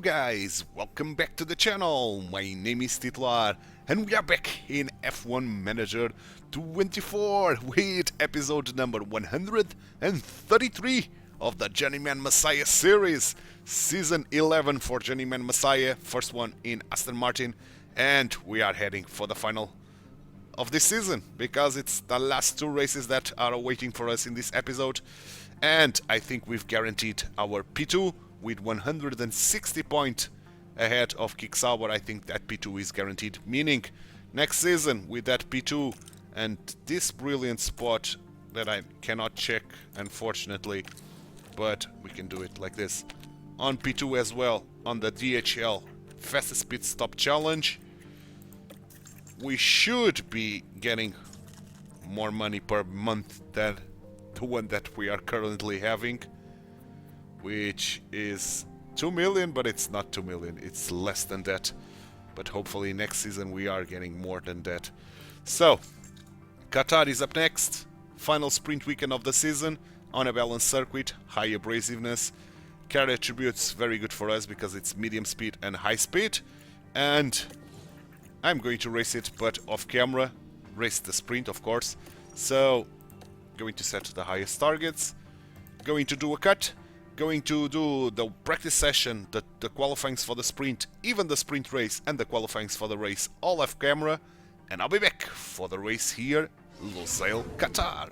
guys, welcome back to the channel. My name is TituElite and we are back in F1 Manager 24 with episode number 133 of the Journeyman Messiah series. Season 11 for Journeyman Messiah, first one in Aston Martin, and we are heading for the final of this season because it's the last two races that are waiting for us in this episode. And I think we've guaranteed our P2 with 160 points ahead of Sauber. I think that P2 is guaranteed, meaning next season with that P2 and this brilliant spot that I cannot check unfortunately, but we can do it like this on P2 as well on the DHL fastest pit stop challenge. We should be getting more money per month than the one that we are currently having, which is 2 million, but it's not 2 million, it's less than that. But hopefully next season we are getting more than that. So, Qatar is up next, final sprint weekend of the season, on a balanced circuit, high abrasiveness, car attributes very good for us because it's medium speed and high speed, and I'm going to race it, but off camera, race the sprint of course. So, going to set the highest targets, going to do a cut, going to do the practice session, the qualifyings for the sprint, even the sprint race and the qualifyings for the race, all off camera, and I'll be back for the race here, Lusail, Qatar.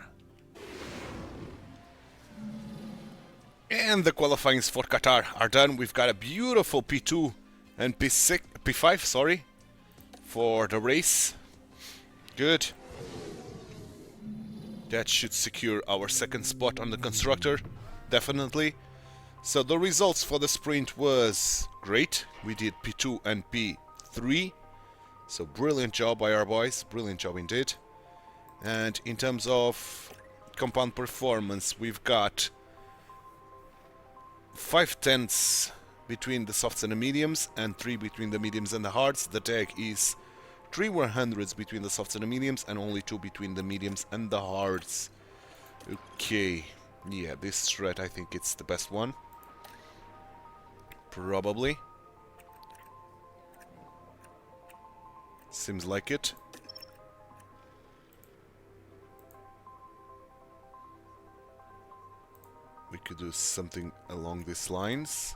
And the qualifyings for Qatar are done. We've got a beautiful P2 and P5, sorry, for the race. Good. That should secure our second spot on the constructor, definitely. So the results for the sprint was great. We did P2 and P3. So brilliant job by our boys, brilliant job indeed. And in terms of compound performance, we've got 5 tenths between the softs and the mediums, and 3 between the mediums and the hards. The tag is 3 100s between the softs and the mediums, and only 2 between the mediums and the hards. Okay, yeah, this thread I think it's the best one. Probably. Seems like it. We could do something along these lines.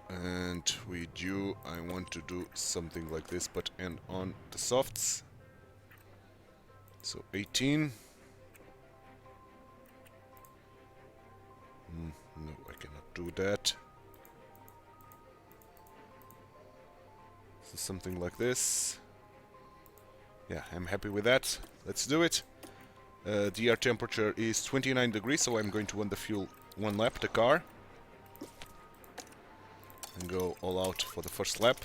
And I want to do something like this, but end on the softs. So 18. No, I cannot do that. So something like this. Yeah, I'm happy with that. Let's do it. The air temperature is 29 degrees, so I'm going to run the fuel one lap, the car. And go all out for the first lap.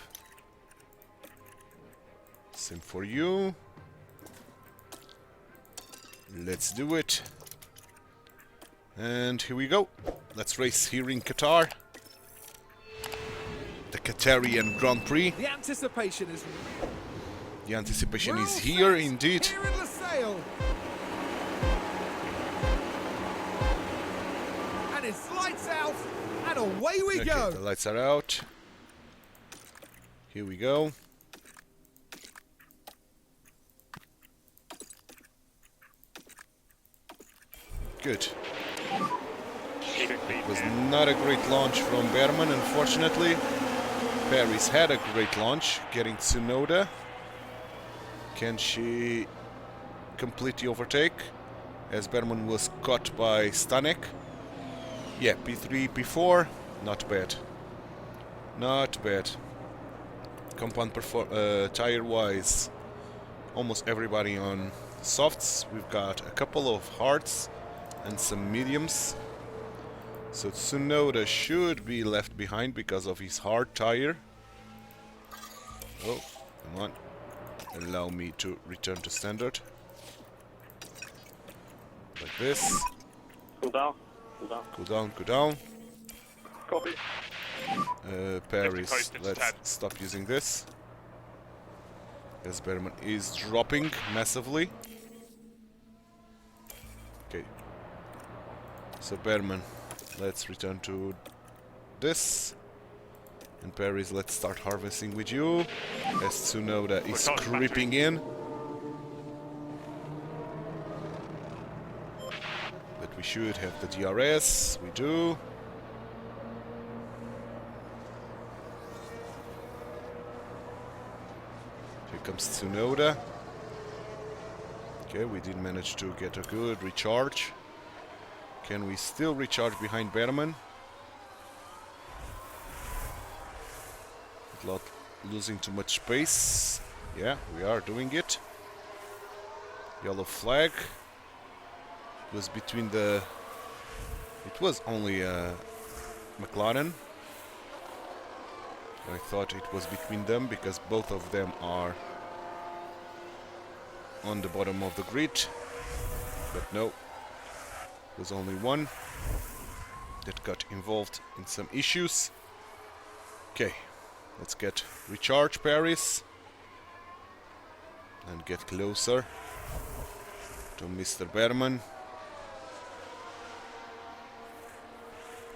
Same for you. Let's do it. And here we go. Let's race here in Qatar. The Qatarian Grand Prix. The anticipation is here indeed. Here in Lusail. And it's lights out. And away we go! The lights are out. Here we go. Good. It was not a great launch from Berman, unfortunately. Paris had a great launch, getting Tsunoda. Can she complete the overtake? As Berman was caught by Stanek. Yeah, P3, P4, not bad. Not bad. Compound tire-wise, almost everybody on softs. We've got a couple of hards and some mediums. So Tsunoda should be left behind because of his hard tire. Oh, come on. Allow me to return to standard. Like this. Cool down. Cool down. Cool down, cool down. Copy. Paris, let's stop using this. As Berman is dropping massively. Okay. So Berman, let's return to this. And Paris, let's start harvesting with you. As Tsunoda is creeping in. But we should have the DRS. We do. Here comes Tsunoda. Okay, we did manage to get a good recharge. Can we still recharge behind Berman? Without losing too much space. Yeah, we are doing it. Yellow flag. It was between the... It was only Mclaren. I thought it was between them because both of them are on the bottom of the grid. But no. It was only one that got involved in some issues. Okay. Let's get recharge Paris and get closer to Mr. Berman.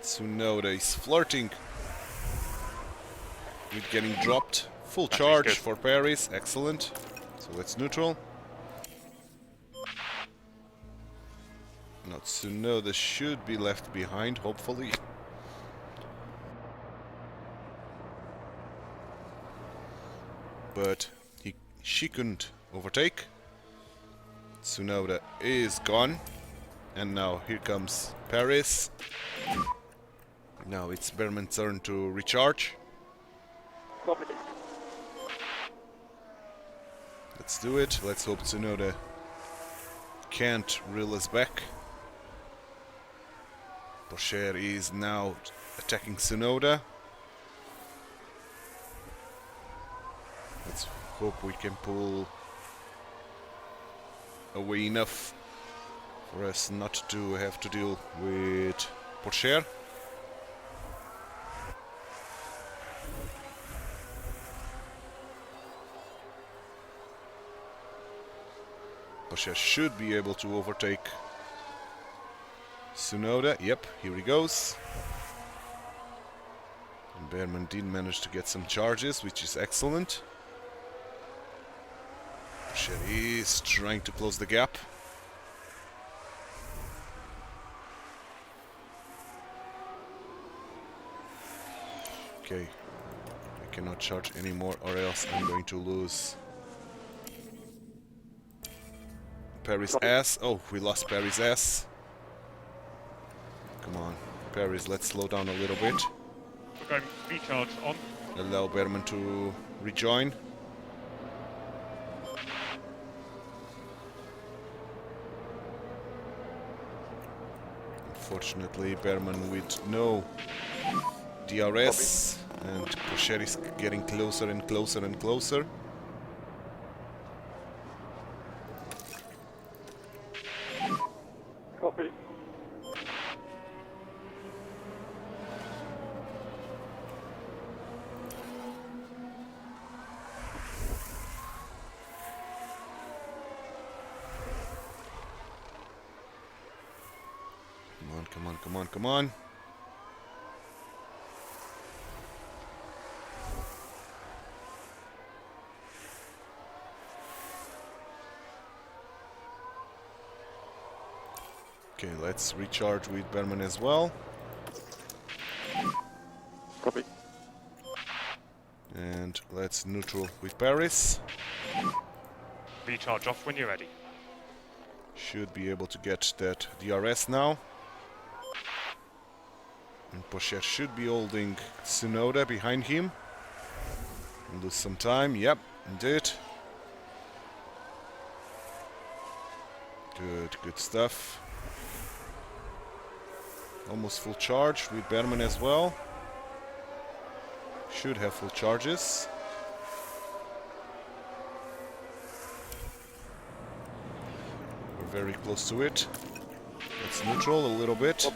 Tsunoda is flirting with getting dropped. Full charge for Paris, excellent. So let's neutral. Now Tsunoda should be left behind, hopefully. But she couldn't overtake. Tsunoda is gone. And now here comes Paris. Now it's Berman's turn to recharge. Let's do it. Let's hope Tsunoda can't reel us back. Porsche is now attacking Tsunoda. Let's hope we can pull away enough for us not to have to deal with Porsche. Porsche should be able to overtake Tsunoda. Yep, here he goes. And Berman did manage to get some charges, which is excellent. Porsche is trying to close the gap. Okay, I cannot charge anymore or else I'm going to lose Paris S. Oh, we lost Paris S. Come on, Paris, let's slow down a little bit. We're going recharge on. Allow Berman to rejoin. Unfortunately, Berman with no DRS, and Porsche is getting closer and closer and closer. Copy. Come on, come on, come on, come on. Okay, let's recharge with Berman as well. Copy. And let's neutral with Paris. Recharge off when you're ready. Should be able to get that DRS now. And Porsche should be holding Tsunoda behind him. And lose some time. Yep, indeed. Good, good stuff. Almost full charge with Berman as well. Should have full charges. We're very close to it. Let's neutral a little bit.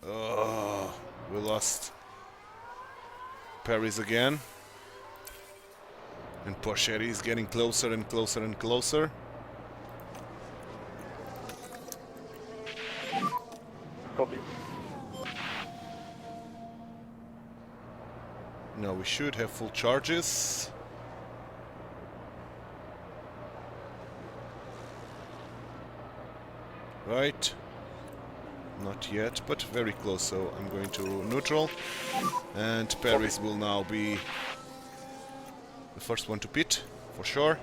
Oh, we lost Paris again. And Porsche is getting closer and closer and closer. should have full charges. Right. Not yet, but very close, so I'm going to neutral. And Paris will now be the first one to pit, for sure.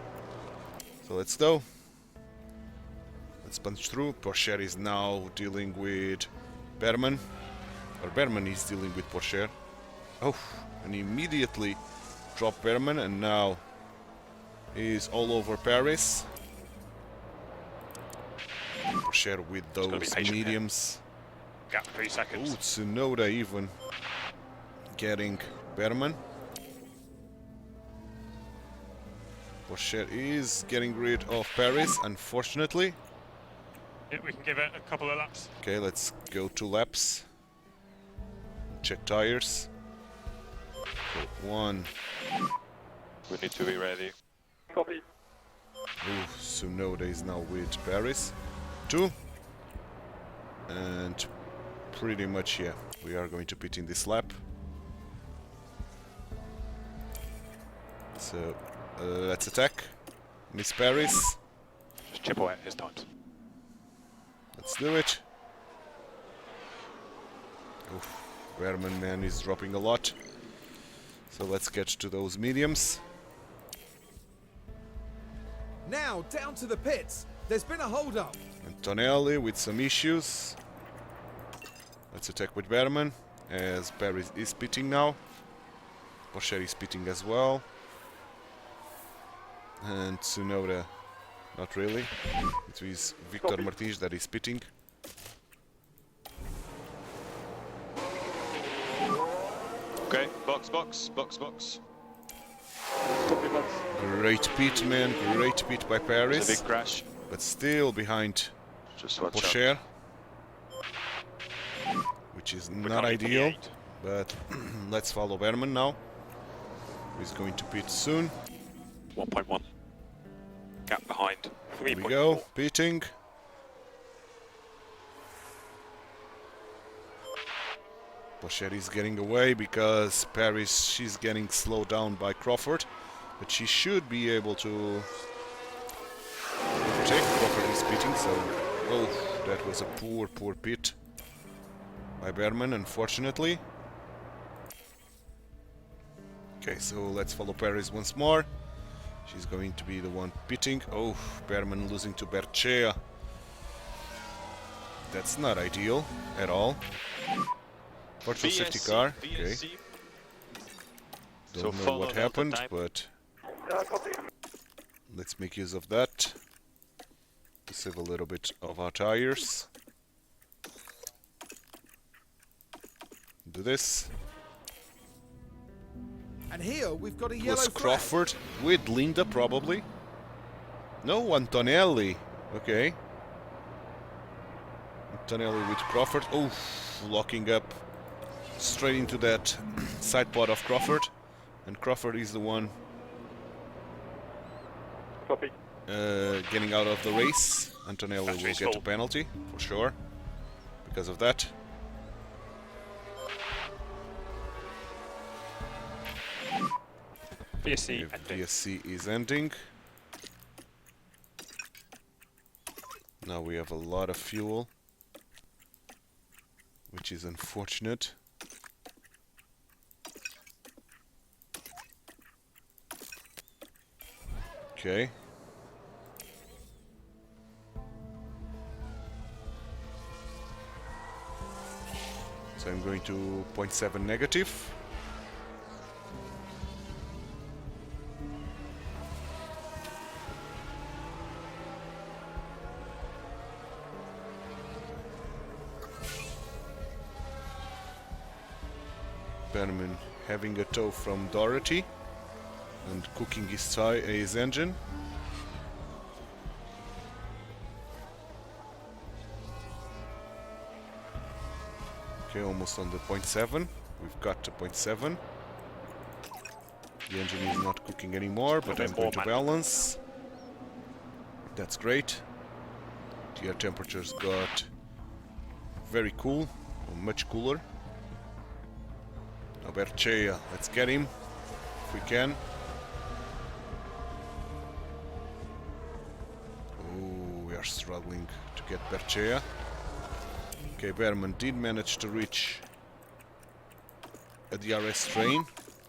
So let's go. Let's punch through. Porsche is now dealing with Berman. Or Berman is dealing with Porsche. Oh, and immediately dropped Berman, and now he's all over Paris. Porsche with those mediums. Gap 3 seconds. Oh, Tsunoda even getting Berman. Porsche is getting rid of Paris, unfortunately. Yeah, we can give it a couple of laps. Okay, let's go 2 laps. Check tires. So 1. We need to be ready. Copy. Ooh, Tsunoda is now with Paris. 2. And pretty much, yeah, we are going to pit in this lap. So, let's attack. Miss Paris. Just chip away at his times. Let's do it. Oof, Berman man is dropping a lot. So let's get to those mediums. Now down to the pits. There's been a hold-up. Antonelli with some issues. Let's attack with Berman, as Paris is pitting now. Porsche is pitting as well. And Tsunoda, not really. It is Victor Martins that is pitting. Okay, box, box, box, box. Great pit, man. Great pit by It's a Paris. big crash. But still behind Just watch out. Porsche. Which is not ideal. But let's follow Berman now. He's going to pit soon. 1.1. Gap behind. Here 3.4. we go, pitting. Porsche is getting away because Paris, she's getting slowed down by Crawford. But she should be able to overtake. Crawford is pitting, so... Oh, that was a poor, poor pit by Berman, unfortunately. Okay, so let's follow Paris once more. She's going to be the one pitting. Oh, Berman losing to Berchea. That's not ideal at all. Virtual safety car. Okay. Don't know what happened, but let's make use of that to save a little bit of our tires. Do this. And here we've got a It yellow was flag. Crawford with Linda, probably. No, Antonelli. Okay. Antonelli with Crawford. Oh, locking up straight into that side pod of Crawford. And Crawford is the one Copy. getting out of the race. Antonelli will Factory's get a full. penalty, for sure, because of that. VSC If ending. VSC is ending. Now we have a lot of fuel, which is unfortunate. Okay. So I'm going to 0.7 negative. Berman having a tow from Dorothy and cooking his engine. Okay, almost on the 0.7. We've got to 0.7. The engine is not cooking anymore, but I'm going to balance. That's great. The air temperatures got very cool, or much cooler. Berchea, let's get him. if we can. Oh, we are struggling to get Berchea. Okay, Berman did manage to reach a DRS train.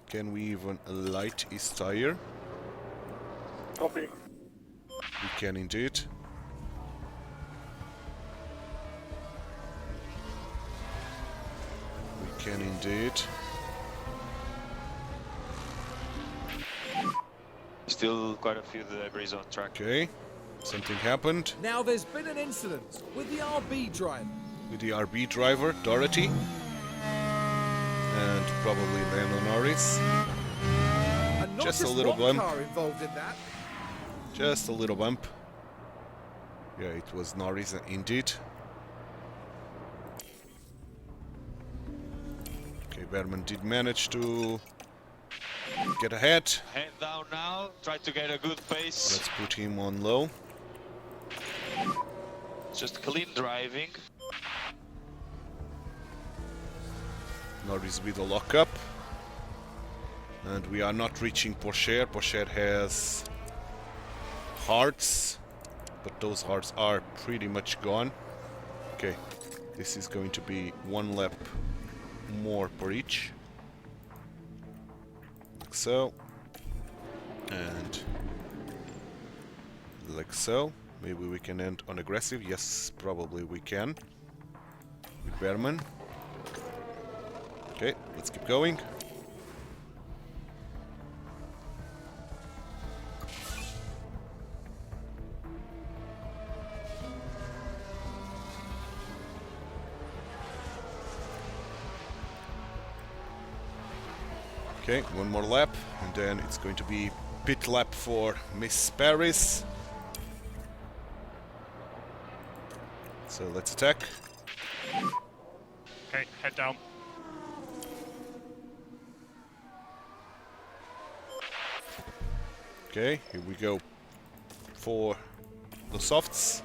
Can we even light his tire? Copy. We can indeed. We can indeed. Still quite a few debris on track. Okay, something happened Now there's been an incident with the RB driver. with the RB driver, Dorothy. And probably Lando Norris. And not Just just a little one bump. car involved in that. Just a little bump. Yeah, it was Norris indeed. Okay, Berman did manage to get ahead. Head down now, try to get a good pace. Let's put him on low. Just clean driving. Norris with a lockup. And we are not reaching Porsche. Porsche has hearts, but those hearts are pretty much gone. Okay, this is going to be one lap more per each. Like so. And like so. Maybe we can end on aggressive. Yes, probably we can. With Berman. Okay, let's keep going. Okay, one more lap, and then it's going to be pit lap for Miss Paris. So let's attack. Okay, head down. Okay, here we go for the softs.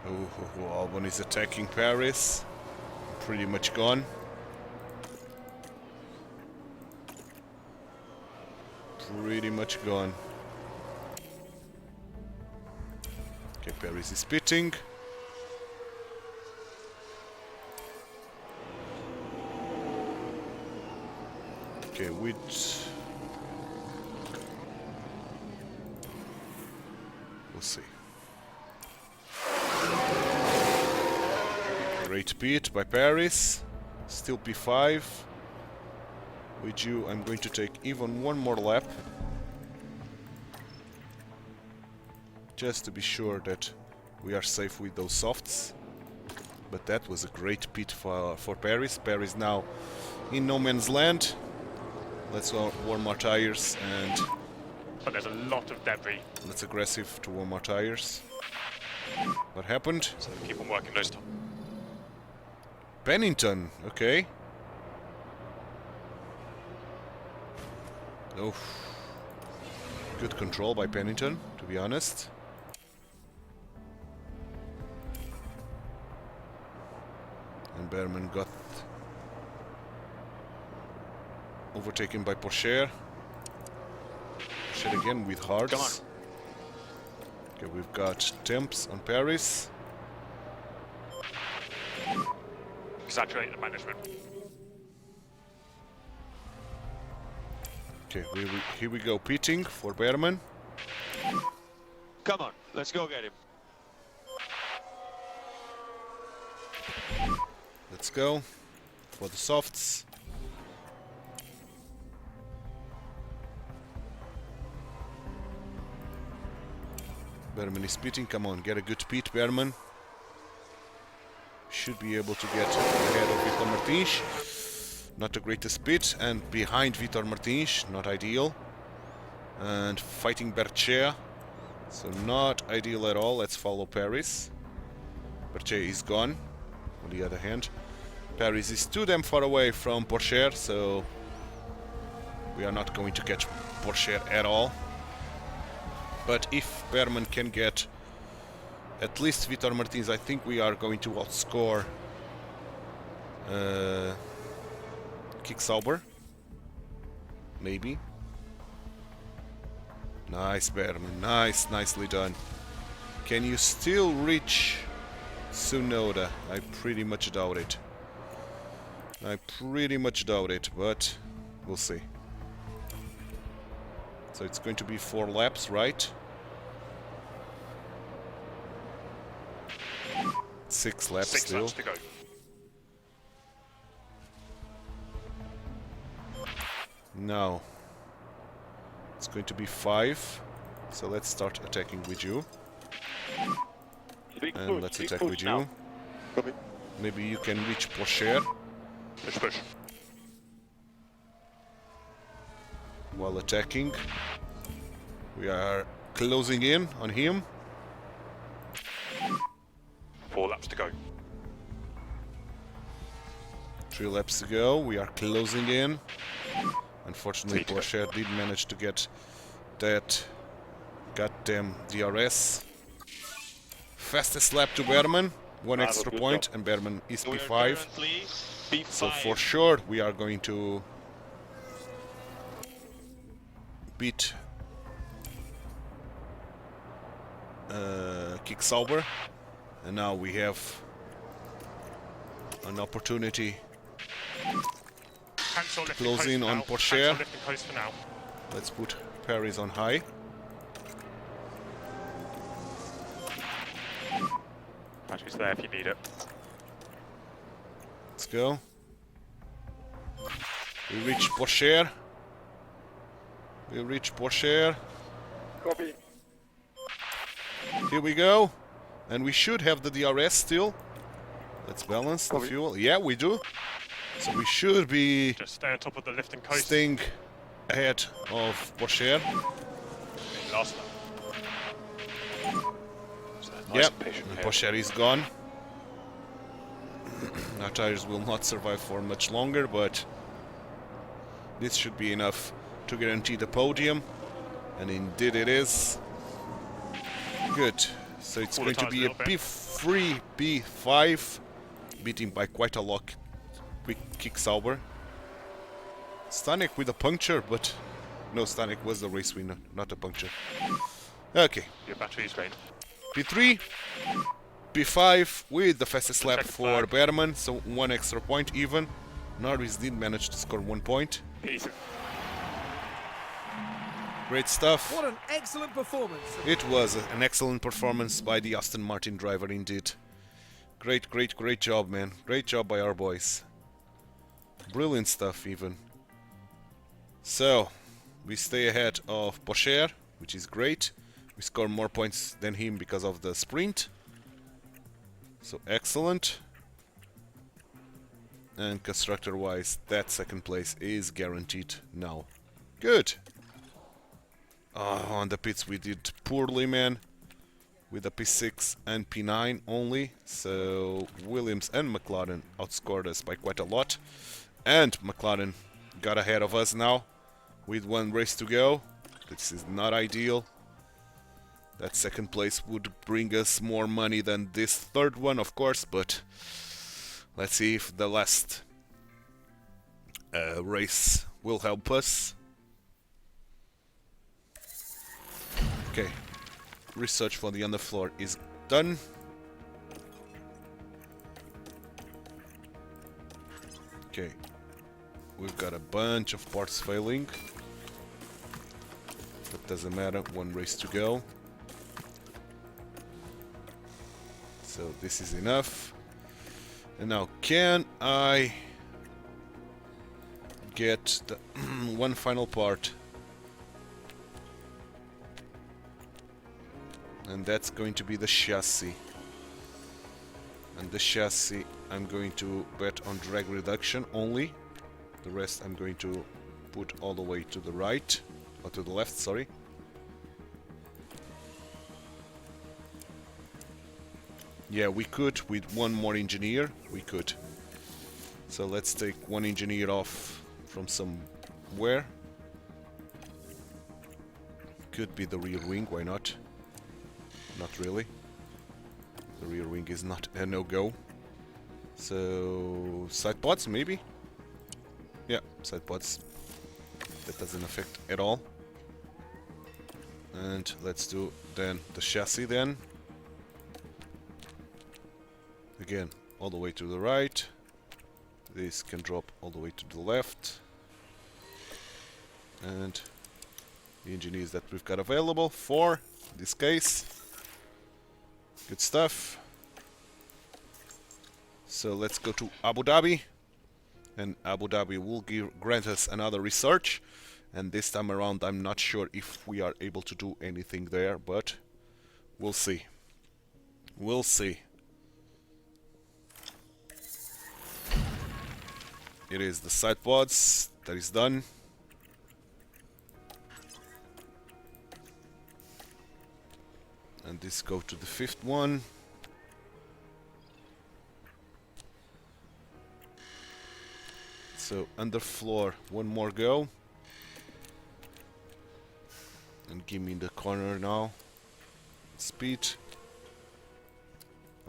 Oh, Albon is attacking Paris. Pretty much gone. Pretty much gone. Okay, Paris is pitting. Okay, which... we'll see. Great pit by Paris. Still P5. With you, I'm going to take even one more lap. Just to be sure that we are safe with those softs. But that was a great pit for Paris. Paris now in no man's land. Let's warm our tires and... But there's a lot of debris, let's aggressive to warm our tires. What happened? so keep on working those. Pennington, okay. Oh, good control by Pennington, to be honest. And Berman got overtaken by Porsche. Porsche again with hearts. Come on. Okay, we've got temps on Paris. Exaggerate the management. Okay, here we go pitting for Berman. Come on, let's go get him. Let's go for the softs. Berman is pitting. Come on, get a good pit, Berman. Should be able to get ahead of Vitor Martins. Not the greatest pit, and behind Vitor Martins, not ideal. And fighting Berchea, so not ideal at all. Let's follow Paris. Berchea is gone. On the other hand, Paris is too damn far away from Porsche, so we are not going to catch Porsche at all. But if Berman can get at least Vitor Martins, I think we are going to outscore Kick Sauber. Maybe. Nice, Berman. Nice, nicely done. Can you still reach Tsunoda? I pretty much doubt it. I pretty much doubt it, but we'll see. So it's going to be 4 laps, right? 6 laps 6 still. laps to go. No. It's going to be 5. So let's start attacking with you. And let's attack with you. Maybe you can reach Porsche Push. while attacking. We are closing in on him. 4 laps to go. 3 laps to go. We are closing in. Unfortunately, 3 to go. Porsche did manage to get that goddamn DRS. Fastest lap to Berman. 1 extra good point, job. and Berman is We are P5. currently P5. So for sure, we are going to beat Kick Sauber, and now we have an opportunity. Cancel lift and Close coast in for on now. Porsche. Cancel lift and coast for now. Let's put Paris on high. Battery's there if you need it. Let's go. We reach Porsche. We reach Porsche. Copy. Here we go. And we should have the DRS still. Let's balance the Copy. fuel. Yeah, we do. So we should be Just stay on top of the lift and coast. staying ahead of Porsche. Last lap. Yep, and Porsche is gone. Our tires will not survive for much longer, but this should be enough to guarantee the podium. And indeed it is. Good. So it's Pull going the to tires be a a little bit. P3, P5, beating by quite a lot. Quick Kick Sauber. Stanek with a puncture, but no, Stanek was the race winner, not a puncture. Okay. Your battery's drained. P3, P5 with the fastest lap Check for flag. Berman, so 1 extra point even. Norris did manage to score 1 point. Easy. Great stuff. What an excellent performance. It was an excellent performance by the Aston Martin driver indeed. Great job, man. Great job by our boys. Brilliant stuff even. So, we stay ahead of Porsche, which is great. We score more points than him because of the sprint. So excellent. And constructor-wise, that second place is guaranteed now. Good. On the pits we did poorly, man. With a P6 and P9 only. So Williams and McLaren outscored us by quite a lot. And McLaren got ahead of us now with 1 race to go. This is not ideal. That second place would bring us more money than this third one, of course, but let's see if the last race will help us. Okay, research for the underfloor is done. Okay, we've got a bunch of parts failing. That doesn't matter, 1 race to go. So this is enough. And now, can I get the one final part? And that's going to be the chassis. And the chassis, I'm going to bet on drag reduction only. The rest I'm going to put all the way to the right, or to the left, sorry. Yeah, we could with 1 more engineer, we could. So let's take 1 engineer off from somewhere. Could be the rear wing, why not? Not really. The rear wing is not a no-go. So side pods maybe? Yeah, side pods. That doesn't affect at all. And let's do then the chassis then. Again, all the way to the right. This can drop all the way to the left. And the engineers that we've got available for this case. Good stuff. So let's go to Abu Dhabi. And Abu Dhabi will grant us another research. And this time around I'm not sure if we are able to do anything there, but we'll see. We'll see. It is the side pods that is done. And this go to the fifth one. So underfloor, one more go. And give me the corner now. Speed.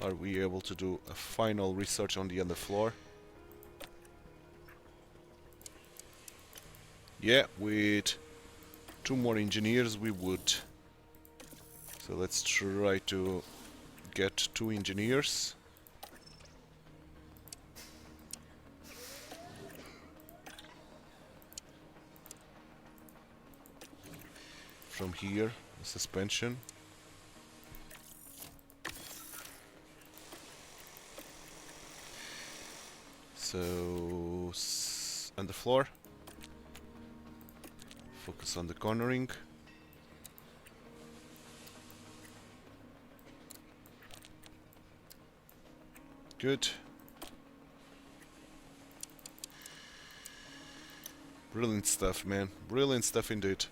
Are we able to do a final research on the underfloor? Yeah, with 2 more engineers we would. So let's try to get 2 engineers. From here, the suspension. So, underfloor. Focus on the cornering. Good. Brilliant stuff, man. Brilliant stuff indeed.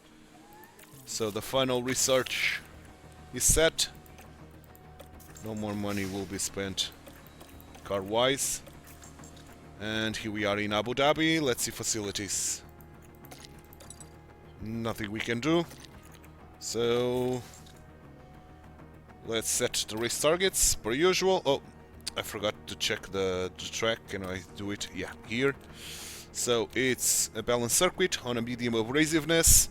So the final research is set. No more money will be spent car-wise. And here we are in Abu Dhabi. Let's see facilities. Nothing we can do. So let's set the race targets per usual. Oh, I forgot to check the track. Can I do it? Yeah, here. So it's a balanced circuit on a medium abrasiveness.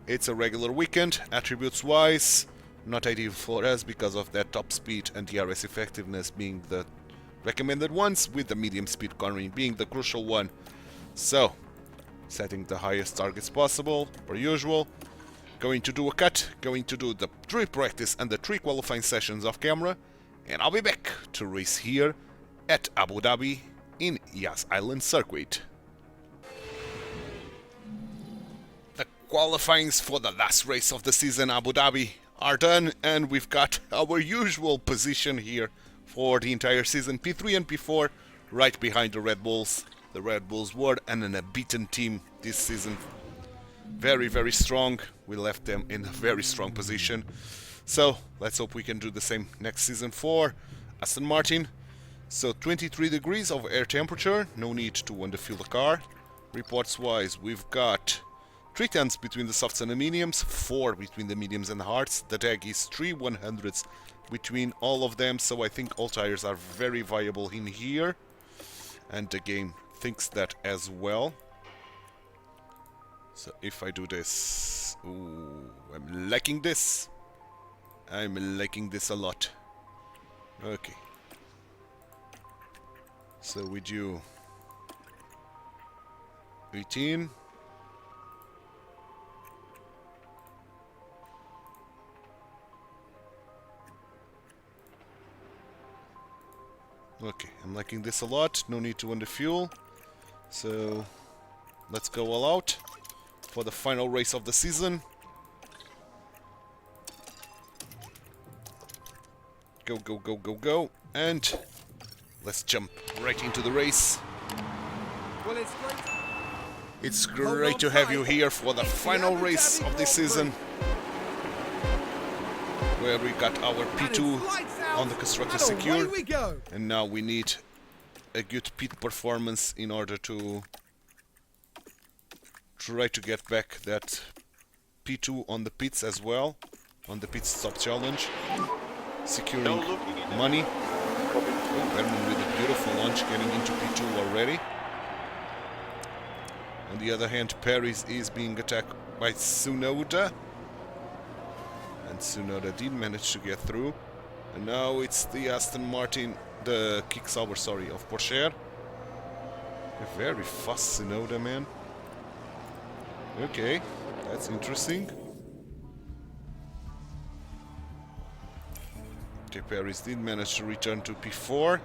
It's a regular weekend. Attributes wise, not ideal for us because of that top speed and DRS effectiveness being the recommended ones, with the medium speed cornering being the crucial one. So setting the highest targets possible per usual. Going to do a cut, going to do the 3 practice and the 3 qualifying sessions off camera, and I'll be back to race here at Abu Dhabi in Yas Island circuit. The qualifyings for the last race of the season, Abu Dhabi, are done, and we've got our usual position here for the entire season. P3 and P4 right behind the Red Bulls. The Red Bulls were an unbeaten team this season. Very, very strong. We left them in a very strong position. So let's hope we can do the same next season for Aston Martin. So 23 degrees of air temperature. No need to underfuel the car. Reports wise, we've got 3 tenths between the softs and the mediums, 4 between the mediums and the hards. The tag is 3 100ths between all of them, so I think all tires are very viable in here. And the game thinks that as well. So if I do this... Ooh, I'm liking this. I'm liking this a lot. Okay. So we do 18. Okay, I'm liking this a lot. No need to underfuel. So let's go all out for the final race of the season. Go, go, go, go, go. And let's jump right into the race. Well, it's great. It's great to have you here for the final race of this season, where we got our P2 on the constructor secure, and now we need a good pit performance in order to try to get back that P2 on the pits as well, on the pit stop challenge, securing money. Oh, Berman with a beautiful launch getting into P2 already. On the other hand, Paris is being attacked by Tsunoda. And Tsunoda did manage to get through. And now it's the Aston Martin, the Sauber, sorry, of Porsche. A very fast Tsunoda, man. Okay, that's interesting. Okay, Paris did manage to return to P4.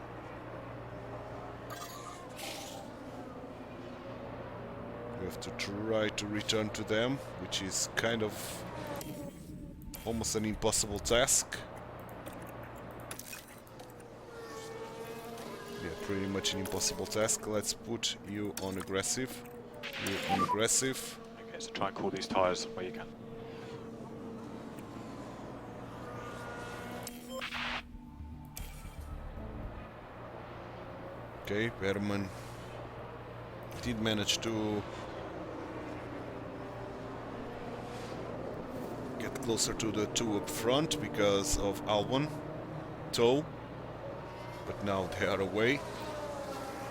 We have to try to return to them, which is kind of almost an impossible task. Yeah, pretty much an impossible task. Let's put you on aggressive. You on aggressive. Okay, so try and cool these tyres where you can. Okay, Berman did manage to get closer to the two up front because of Albon tow, but now they are away.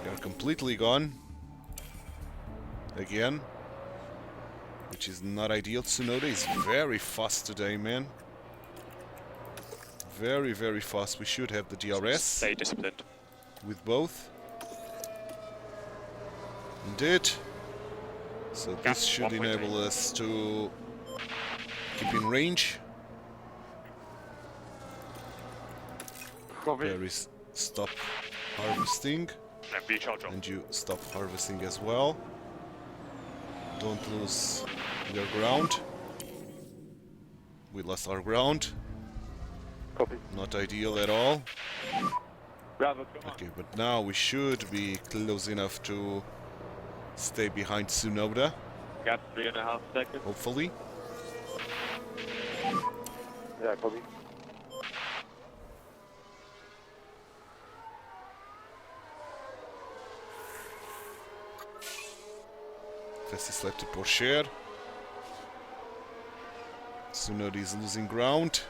They are completely gone again, which is not ideal. Tsunoda is very fast today, man. Very, very fast. We should have the DRS. Stay disciplined. With both. Indeed. So this should enable us to keep in range. There is stop harvesting. And recharge on. And you stop harvesting as well. Don't lose your ground. We lost our ground. Copy. Not ideal at all. Bravo, come on. Okay, but now we should be close enough to stay behind Tsunoda, Got 3.5 seconds. hopefully. Yeah, copy. Fastest lap to Porsche. Tsunoda is losing ground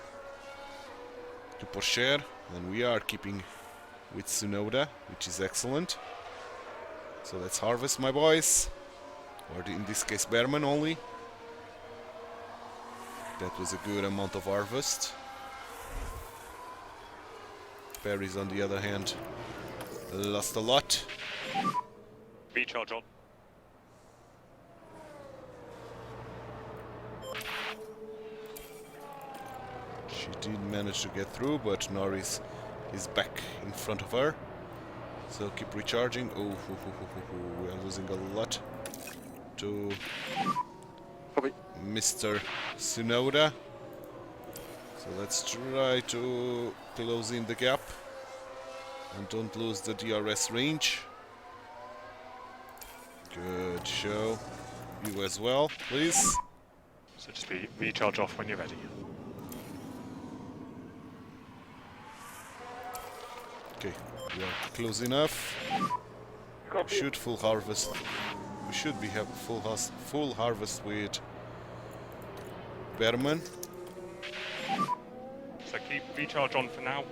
to Porsche, and we are keeping with Tsunoda, which is excellent. So let's harvest, my boys. Or in this case, Berman only. That was a good amount of harvest. Paris, on the other hand, lost a lot. Recharge on. She did manage to get through, but Norris is back in front of her. So keep recharging. Oh, we are losing a lot to Copy. Mr. Tsunoda. So let's try to close in the gap and don't lose the DRS range. Good show. You as well, please. So just be recharge off when you're ready. Okay, we are close enough. Copy. Should full harvest. We should be have full harvest with Berman. So keep recharge on for now.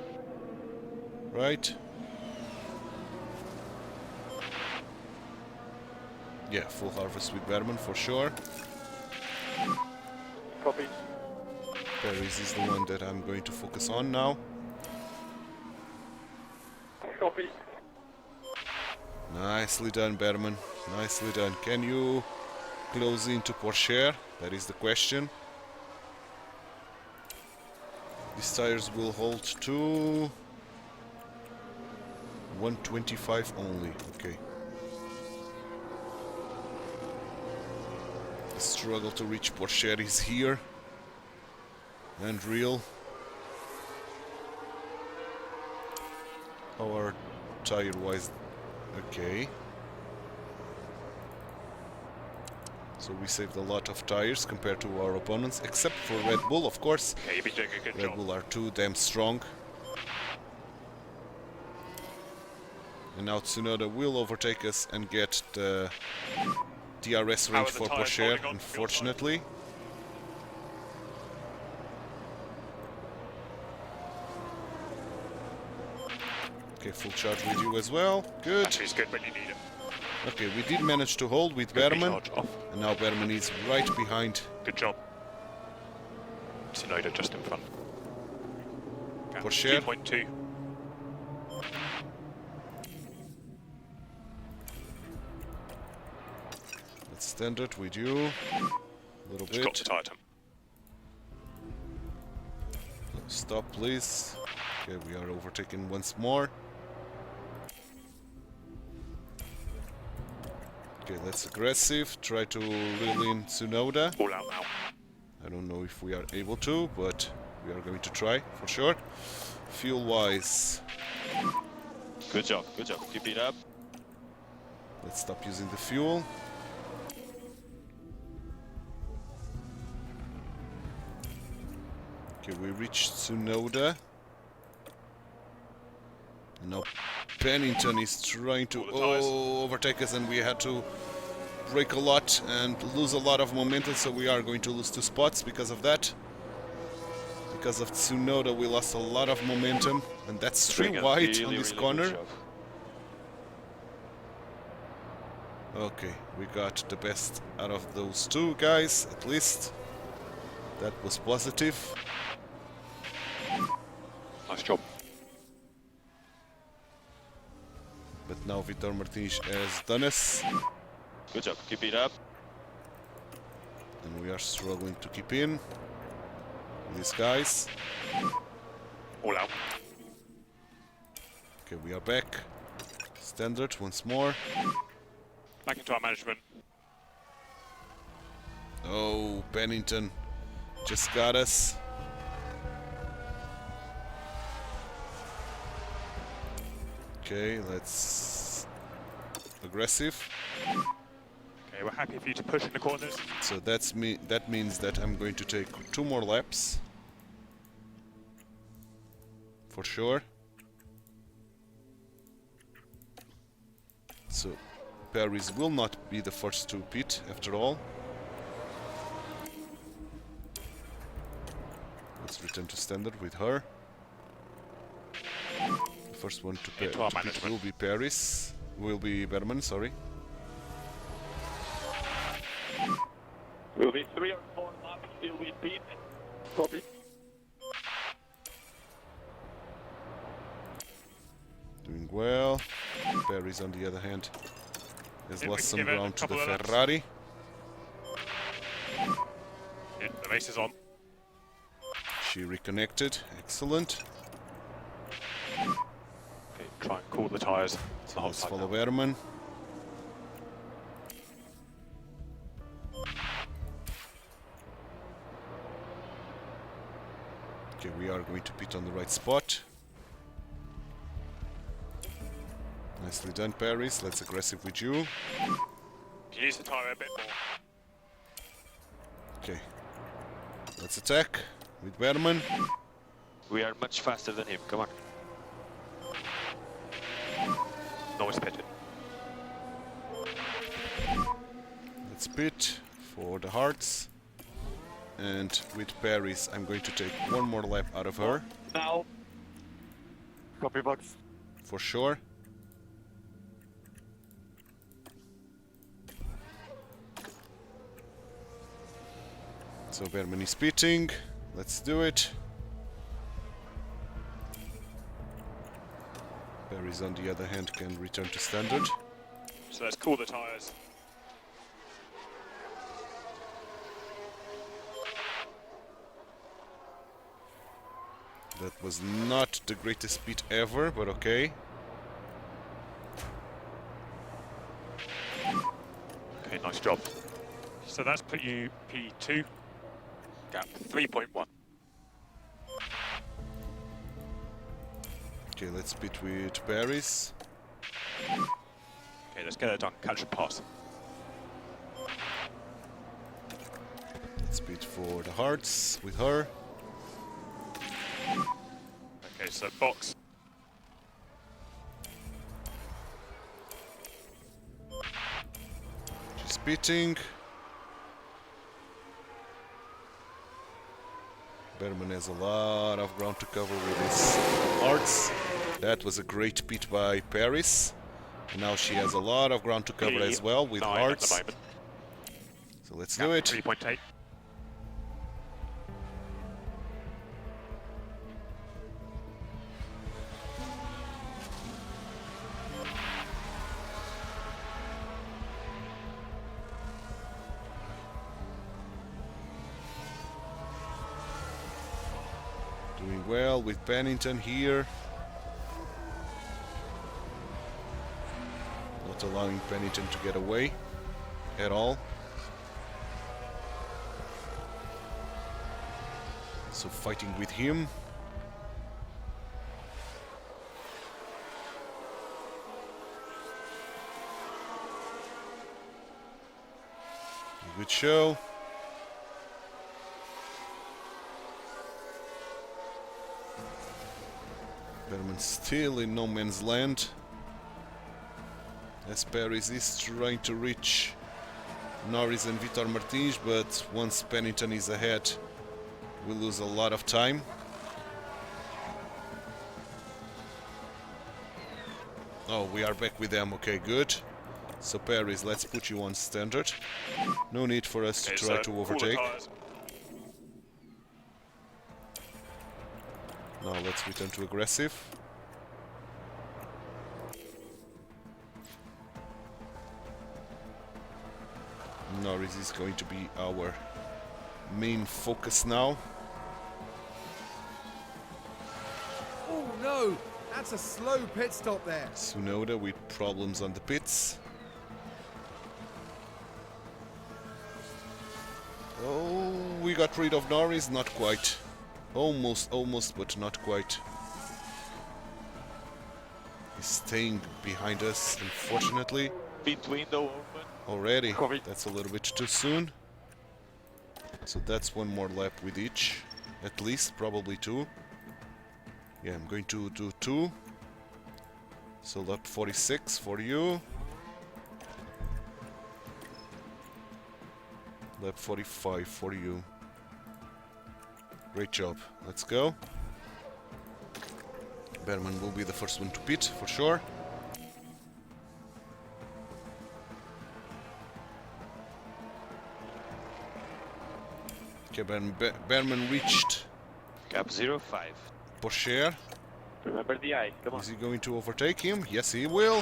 Right? Yeah, full harvest with Berman for sure. Copy. Paris is the one that I'm going to focus on now. Copy. Nicely done, Berman. Nicely done. Can you close into Porsche? That is the question. These tires will hold to 125 only. Okay. The struggle to reach Porsche is here and real. How are tire-wise? Okay. So we saved a lot of tires compared to our opponents, except for Red Bull, of course. Okay, you've been doing a good Red job. Bull are too damn strong. And now Tsunoda will overtake us and get the DRS How are range the for tyres Porsche, holding on to your unfortunately. Okay, full charge with you as well. Good. Battery's good when you need it. Okay, we did manage to hold with Good Berman. recharge off. And now Berman is right behind. Good job. Tsunoda just in front. Gap For sure. 2.2. Let's standard with you. A little Just got bit. the tyre temp. Stop, please. Okay, we are overtaken once more. Okay, let's aggressive. Try to reel in Tsunoda. All out now. I don't know if we are able to, but we are going to try for sure. Fuel-wise, Good job, good job. Keep it up. let's stop using the fuel. Okay, we reached Tsunoda. And now Pennington is trying to overtake us, and we had to brake a lot and lose a lot of momentum, so we are going to lose 2 spots because of that. Because of Tsunoda, we lost a lot of momentum, and that's 3 Doing a wide really, on this really corner. good job. Okay, we got the best out of those 2 guys, at least. That was positive. Nice job. But now Vitor Martins has done us, Good job. Keep it up. and we are struggling to keep in. These guys. All out. Okay, we are back. Standard once more. Back into our management. Oh, Pennington just got us. Okay, let's aggressive. Okay, we're happy for you to push in the corners. So that means that I'm going to take 2 more laps. For sure. So Paris will not be the first to pit after all. Let's return to standard with her. The first one to pit will be Paris. Will be Berman, sorry. Will be 3 or 4 laps till we beat. Copy. Doing well. Paris, on the other hand, has Yeah, we lost can some give it a ground to the couple of laps. Ferrari. Yeah, the race is on. She reconnected. Excellent. Okay, try and cool the tyres. It's So not let's upside follow down. Berman. Okay, we are going to pit on the right spot. Nicely done, Paris. Let's aggressive with you. Can you use the tyre a bit more? Okay. Let's attack with Berman. We are much faster than him. Come on. No, it's pitted. Let's pit for the hearts. And with Paris, I'm going to take 1 more lap out of her. Now. Copy box. For sure. So Berman is pitting. Let's do it. Paris, on the other hand, can return to standard. So let's cool the tyres. That was not the greatest speed ever, but okay. Okay, nice job. So that's put you P2. Gap 3.1. Okay, let's pit with Paris. Okay, let's get it done. Catch and pass. Let's pit for the hearts with her. Okay, so box. She's pitting. Berman has a lot of ground to cover with his hearts. That was a great pit by Paris. Now she has a lot of ground to cover as well with P9 at the hearts. moment. So let's do it. 3.8. Doing well with Pennington here. Not allowing Pennington to get away at all. So fighting with him. Good show. Berman still in no man's land. As Paris is trying to reach Norris and Vitor Martins, but once Pennington is ahead, we lose a lot of time. Oh, we are back with them. Okay, good. So Paris, let's put you on standard. No need for us to try to overtake. Now let's return to aggressive. Norris is going to be our main focus now. Oh no, that's a slow pit stop there. Tsunoda with problems on the pits. Oh, we got rid of Norris, not quite. Almost, but not quite. He's staying behind us, unfortunately. Pit window open. Already, that's a little bit too soon. So that's one more lap with each, at least, probably two. Yeah, I'm going to do two. So lap 46 for you. Lap 45 for you. Great job. Let's go. Berman will be the first one to pit, for sure. Okay, Berman reached Gap 05. Porsche. Remember the eye. Come on. Is he going to overtake him? Yes, he will.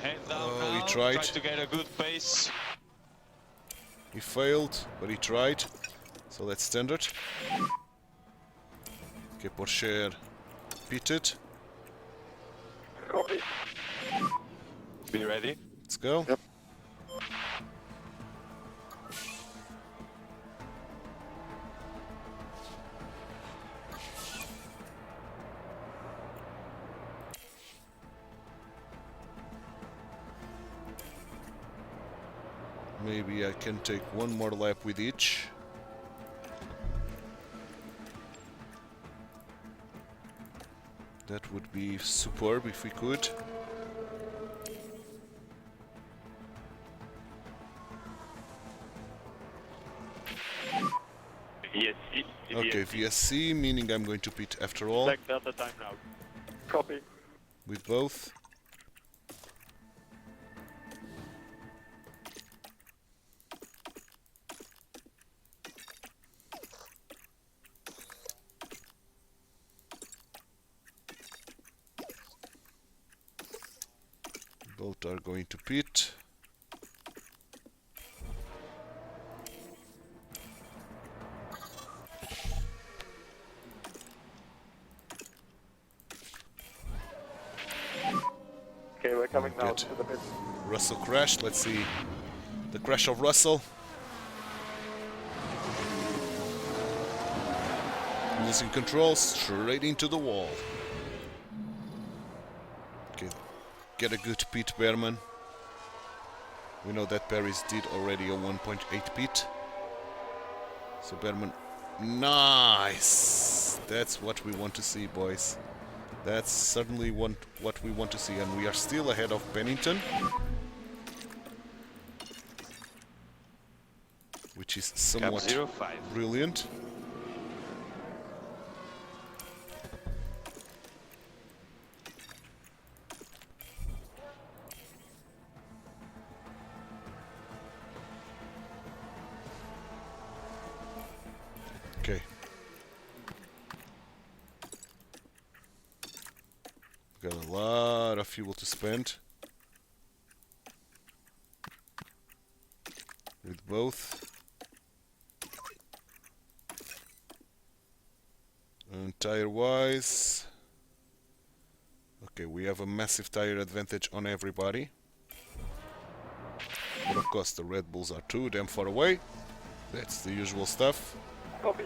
Head down Oh, now. he tried. Try to get a good pace. He failed, but he tried. So that's standard. Okay, Porsche pitted. Copy. Be ready. Let's go. Yep. Maybe I can take one more lap with each. That would be superb if we could. VSC. Okay, VSC, meaning I'm going to pit after all, Black Delta time now. Copy. with both. Both are going to pit. Okay, we're coming now Good. to the pit. Russell crashed. Let's see the crash of Russell. Losing control, straight into the wall. Okay, get a good pit, Berman. We know that Paris did already a 1.8 pit. So Berman, nice! That's what we want to see, boys. That's certainly what we want to see, and we are still ahead of Pennington, which is somewhat Gap 05. brilliant. A lot of fuel to spend. With both. And tire-wise... Okay, we have a massive tire advantage on everybody. But of course the Red Bulls are too damn far away. That's the usual stuff. Copy.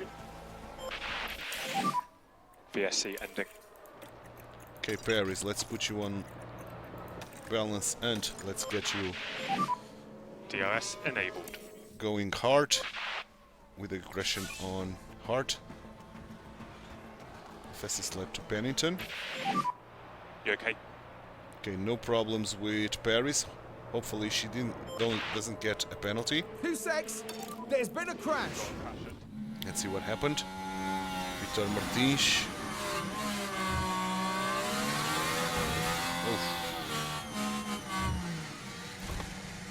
VSC ending. Okay, Paris, let's put you on balance and let's get you DRS enabled. going hard with aggression on hard. Fastest lap to Pennington. You okay? Okay, no problems with Paris. Hopefully she doesn't get a penalty. 2 secs. There's been a crash. Let's see what happened. Victor Martins.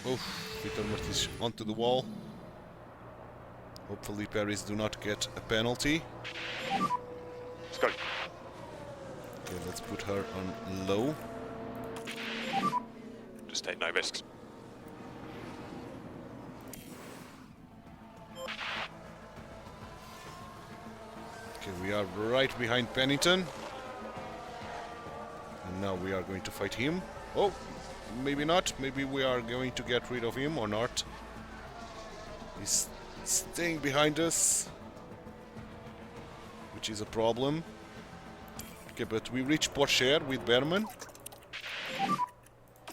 Oof, Victor Martins onto the wall. Hopefully Paris do not get a penalty. Let's go. Okay, let's put her on low. Just take no risks. Okay, we are right behind Pennington. And now we are going to fight him. Oh, maybe not. Maybe we are going to get rid of him or not. He's staying behind us, which is a problem. Okay, but we reach Porsche with Berman.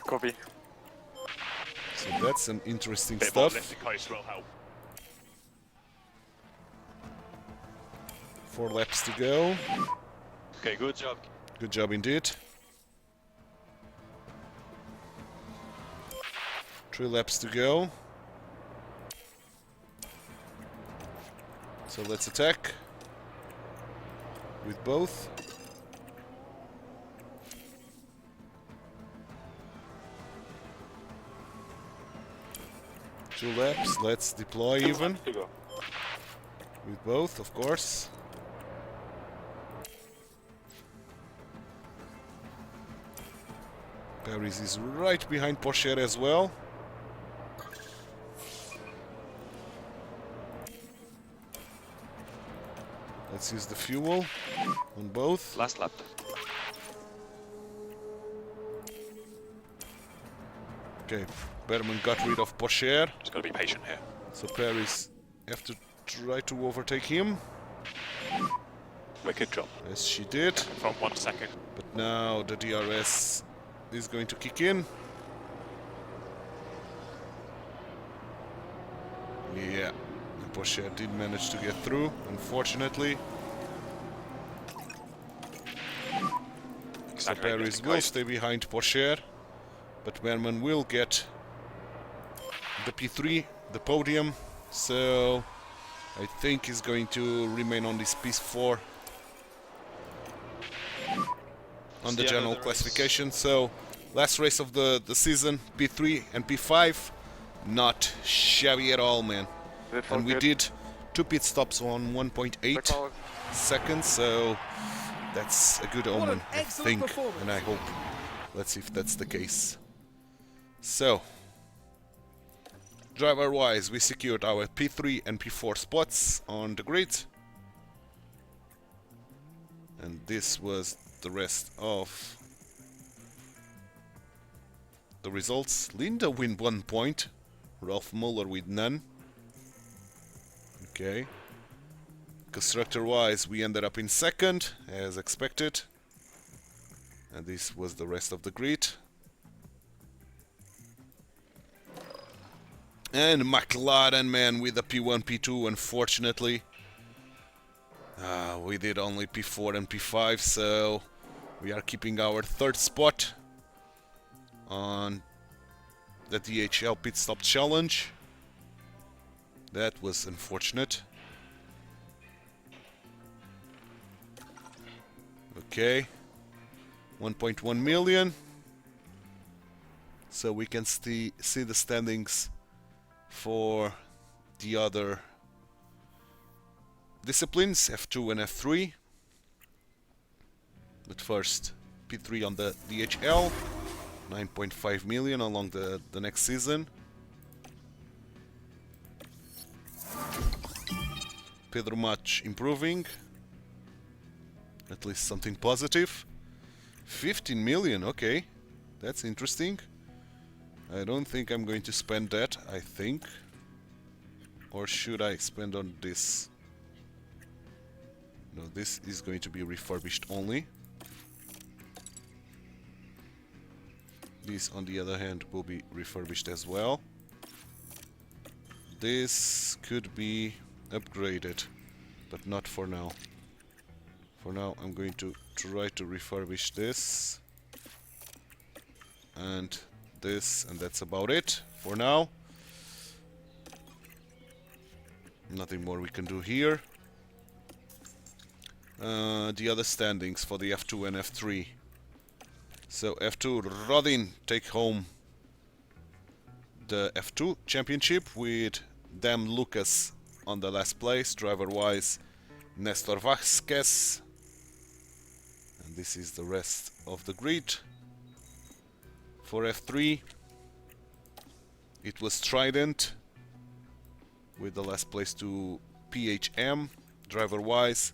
Copy. So that's an interesting Bit more stuff. lifting coast will help. 4 laps to go. Okay, good job. Good job indeed. 3 laps to go. So let's attack with both. Two laps, let's deploy even To go. with both, of course. Paris is right behind Porsche as well. Let's use the fuel on both. Last lap. Okay, Berman got rid of Porsche, Just gotta be patient here. so Paris have to try to overtake him, Wicked job. as she did. From 1 second. But now the DRS is going to kick in. Yeah, and Porsche did manage to get through, unfortunately. So Exaggerated Paris lifting will coast. stay behind Porsche, but Berman will get the P3, the podium. So I think he's going to remain on this P4 on the general classification. So last race of the season, P3 and P5, not shabby at all, man. And we did 2 pit stops on 1.8 seconds, so that's a good What omen, an I excellent think, performance. and I hope. Let's see if that's the case. So, driver-wise, we secured our P3 and P4 spots on the grid. And this was the rest of the results. Linda win 1 point, Ralph Muller with none. Okay. Constructor-wise, we ended up in second, as expected. And this was the rest of the grid. And McLaren, man, with the P1, P2, unfortunately. We did only P4 and P5, so we are keeping our 3rd spot on the DHL Pit Stop Challenge. That was unfortunate. Okay. 1.1 million. So we can see the standings for the other disciplines, F2 and F3. But first, P3 on the DHL, 9.5 million along the next season. Pedro Mach improving, at least something positive. 15 million, okay, that's interesting. I don't think I'm going to spend that, I think. Or should I spend on this? No, this is going to be refurbished only. This, on the other hand, will be refurbished as well. This could be upgraded, but not for now. For now, I'm going to try to refurbish this and this, and that's about it for now. Nothing more we can do here. The other standings for the F2 and F3. So F2, Rodin take home the F2 championship with Dan Lucas on the last place, driver-wise Nestor Vasquez. And this is the rest of the grid. For F3, it was Trident with the last place to PHM, driver-wise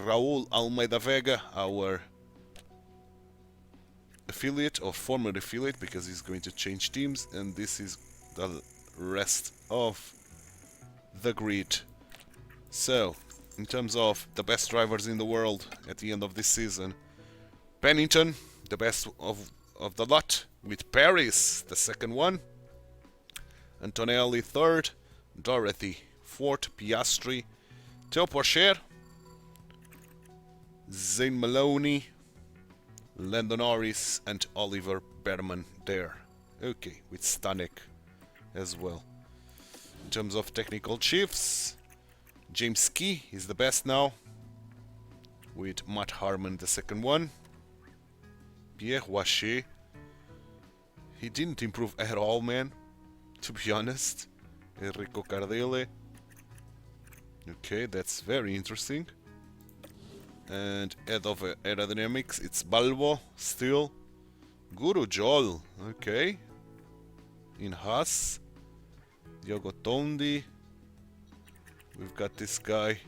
Raul Almeida Vega, our affiliate or former affiliate, because he's going to change teams, and this is the rest of the grid. So, in terms of the best drivers in the world at the end of this season, Pennington, the best of the lot, with Paris, the second one, Antonelli third, Dorothy fourth, Piastri, Theo Porcher, Zane Maloney, Lando Norris and Oliver Berman there. Okay, with Stanek as well. In terms of technical chiefs, James Key is the best now, with Matt Harmon the second one. Pierre Waché, he didn't improve at all, man, to be honest. Enrico Cardele. Okay, that's very interesting. And head of aerodynamics, it's Balbo still. Guru Joel, okay. In Haas, Diogo Tondi. We've got this guy,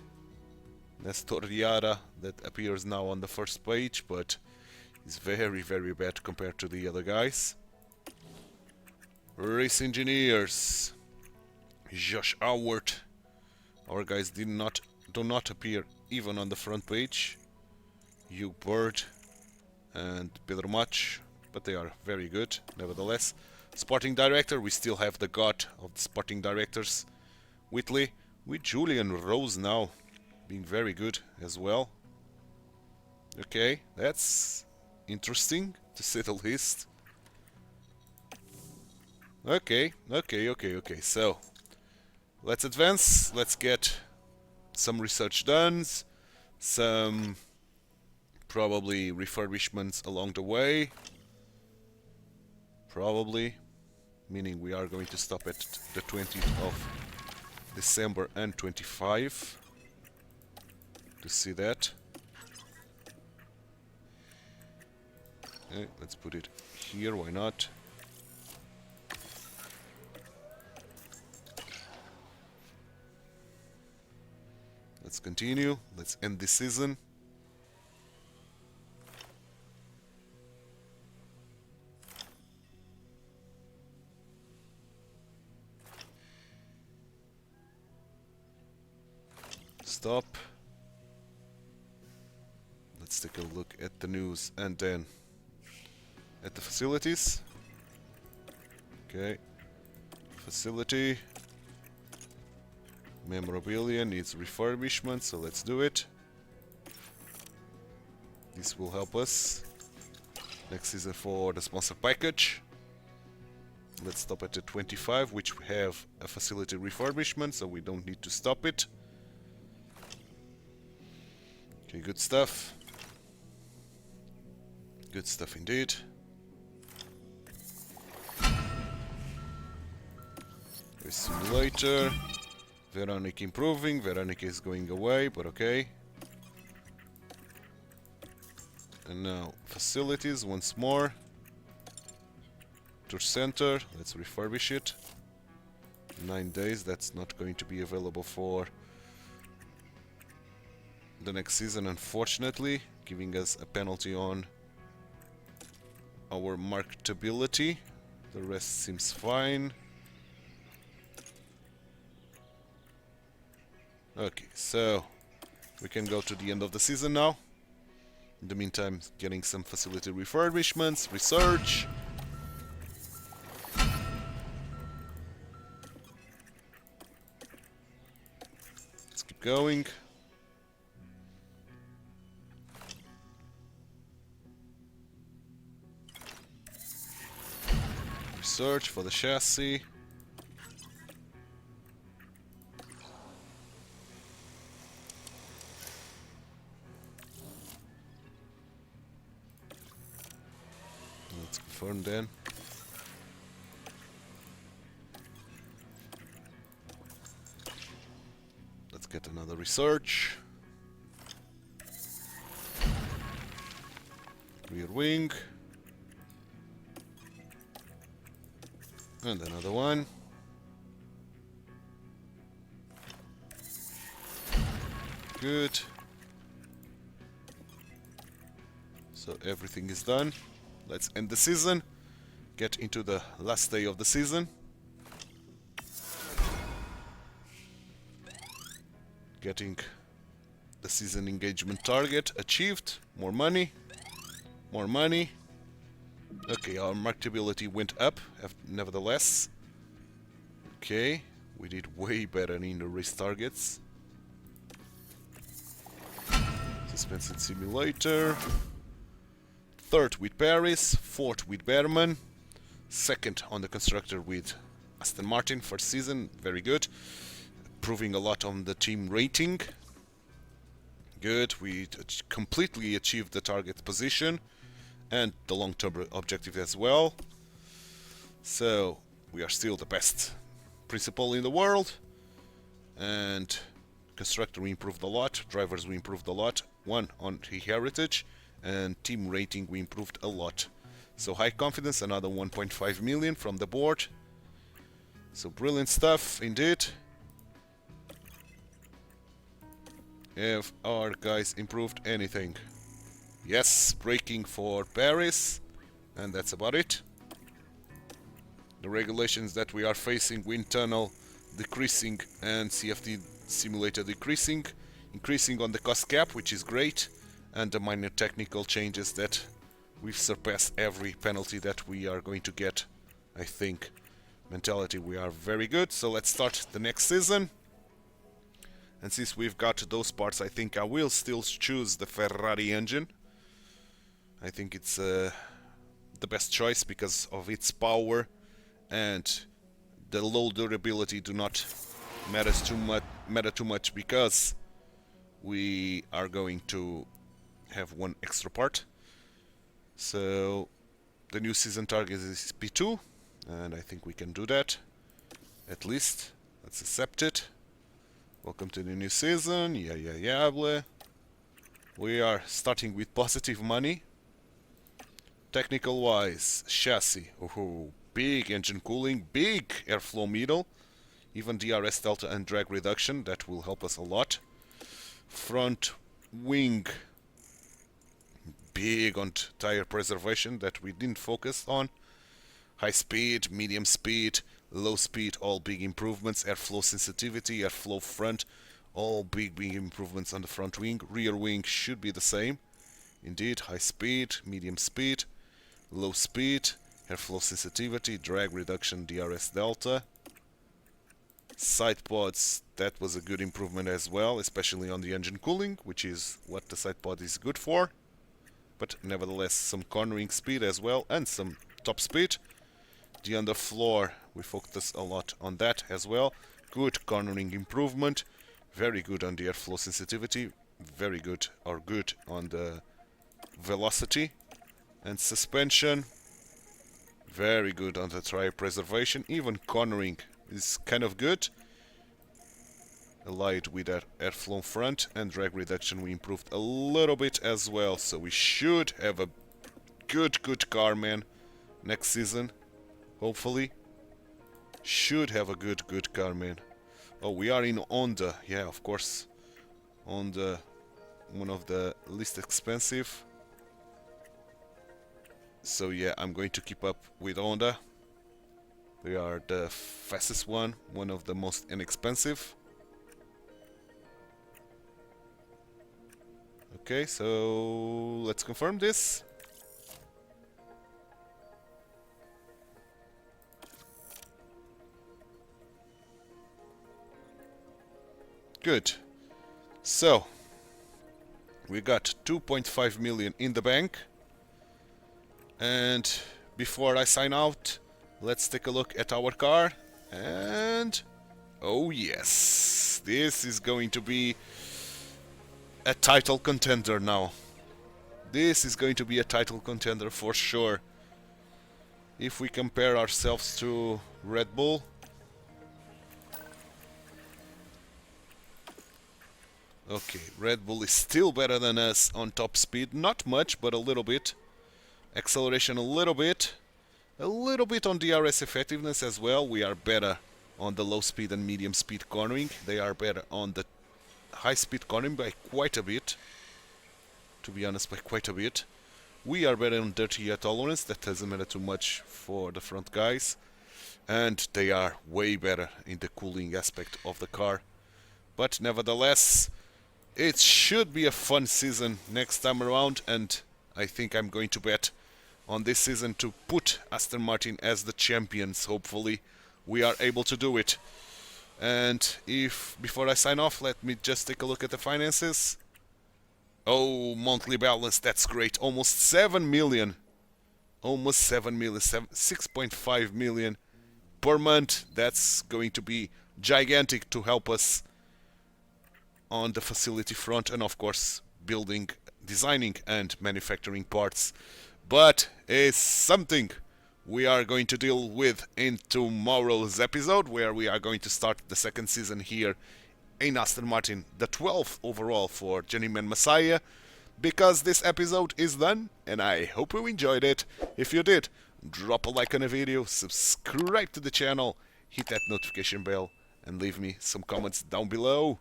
Nestor Riara, that appears now on the first page, but he's very, very bad compared to the other guys. Race engineers, Josh Howard. Our guys do not appear even on the front page. Hugh Bird and Pedro Mach, but they are very good nevertheless. Sporting director, we still have the god of the sporting directors, Whitley, with Julian Rose now being very good as well. Okay, that's interesting to say the least. Okay, so let's advance, let's get some research done, some probably refurbishments along the way, probably, meaning we are going to stop at the 20th of December and 25 to see that. Okay, let's put it here, why not? Let's continue, let's end this season. Stop. Let's take a look at the news and then at the facilities. Okay, facility. Memorabilia needs refurbishment, so let's do it. This will help us next season for the sponsor package. Let's stop at the 25, which we have a facility refurbishment, so we don't need to stop it. Okay, good stuff. Good stuff indeed. Race simulator. Veronica improving, Veronica is going away, but okay. And now facilities once more. Tour center, let's refurbish it. 9 days, that's not going to be available for the next season, unfortunately, giving us a penalty on our marketability. The rest seems fine. Okay, so we can go to the end of the season now. In the meantime, getting some facility refurbishments, research. Let's keep going. Research for the chassis. Let's confirm then. Let's get another research. Rear wing. And another one. Good. So everything is done. Let's end the season. Get into the last day of the season. Getting the season engagement target achieved. More money. More money. Okay, our marketability went up, nevertheless. Okay, we did way better in the race targets. Suspension simulator. Third with Paris, fourth with Berman. Second on the constructor with Aston Martin, first season, very good. Proving a lot on the team rating. Good, we completely achieved the target position. And the long-term objective as well. So we are still the best principal in the world. And constructor we improved a lot, drivers we improved a lot, one on heritage, and team rating we improved a lot. So high confidence, another 1.5 million from the board. So brilliant stuff indeed. Have our guys improved anything? Yes, braking for Paris, and that's about it. The regulations that we are facing, wind tunnel decreasing and CFD simulator decreasing, increasing on the cost cap, which is great, and the minor technical changes that we've surpassed every penalty that we are going to get. I think mentality we are very good. So let's start the next season. And since we've got those parts, I think I will still choose the Ferrari engine. I think it's the best choice because of its power, and the low durability do not matter too much because we are going to have one extra part. So the new season target is P2, and I think we can do that. At least let's accept it. Welcome to the new season. Yeah. We are starting with positive money. Technical wise, chassis, big engine cooling, big airflow middle, even DRS delta and drag reduction, that will help us a lot. Front wing, big on tire preservation that we didn't focus on. High speed, medium speed, low speed, all big improvements. Airflow sensitivity, airflow front, all big improvements on the front wing. Rear wing should be the same. Indeed, high speed, medium speed, low speed, airflow sensitivity, drag reduction, DRS delta. Side pods, that was a good improvement as well, especially on the engine cooling, which is what the side pod is good for. But nevertheless, some cornering speed as well, and some top speed. The underfloor, we focus a lot on that as well. Good cornering improvement, very good on the airflow sensitivity, very good or good on the velocity. And suspension, very good on the tire preservation. Even cornering is kind of good. allied with our airflow front, and drag reduction we improved a little bit as well. So we should have a good car, man, next season. Hopefully. Should have a good car, man. Oh, we are in Honda. Yeah, of course. Honda, one of the least expensive. So yeah, I'm going to keep up with Honda. They are the fastest one of the most inexpensive. Okay, so let's confirm this. Good. So we got 2.5 million in the bank. And before I sign out, let's take a look at our car. And oh yes, this is going to be a title contender now. This is going to be a title contender for sure. If we compare ourselves to Red Bull, okay, Red Bull is still better than us on top speed. Not much, but a little bit. Acceleration a little bit on DRS effectiveness as well. We are better on the low speed and medium speed cornering. They are better on the high speed cornering by quite a bit. To be honest, by quite a bit. We are better on dirty air tolerance. That doesn't matter too much for the front guys. And they are way better in the cooling aspect of the car. But nevertheless, it should be a fun season next time around, and I think I'm going to bet on this season to put Aston Martin as the champions. Hopefully we are able to do it. And if before I sign off, let me just take a look at the finances. Oh, monthly balance, that's great. Almost 7 million. Almost 7 million, 6.5 million per month. That's going to be gigantic to help us on the facility front, and of course building, designing and manufacturing parts. But it's something we are going to deal with in tomorrow's episode, where we are going to start the second season here in Aston Martin, the 12th overall for Journeyman Messiah, because this episode is done, and I hope you enjoyed it. If you did, drop a like on the video, subscribe to the channel, hit that notification bell, and leave me some comments down below.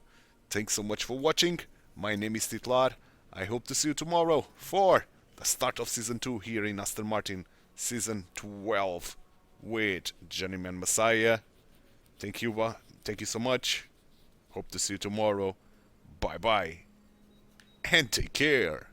Thanks so much for watching. My name is TituElite. I hope to see you tomorrow for the start of Season 2 here in Aston Martin, Season 12 with Journeyman Messiah. Thank you so much. Hope to see you tomorrow. Bye bye. And take care.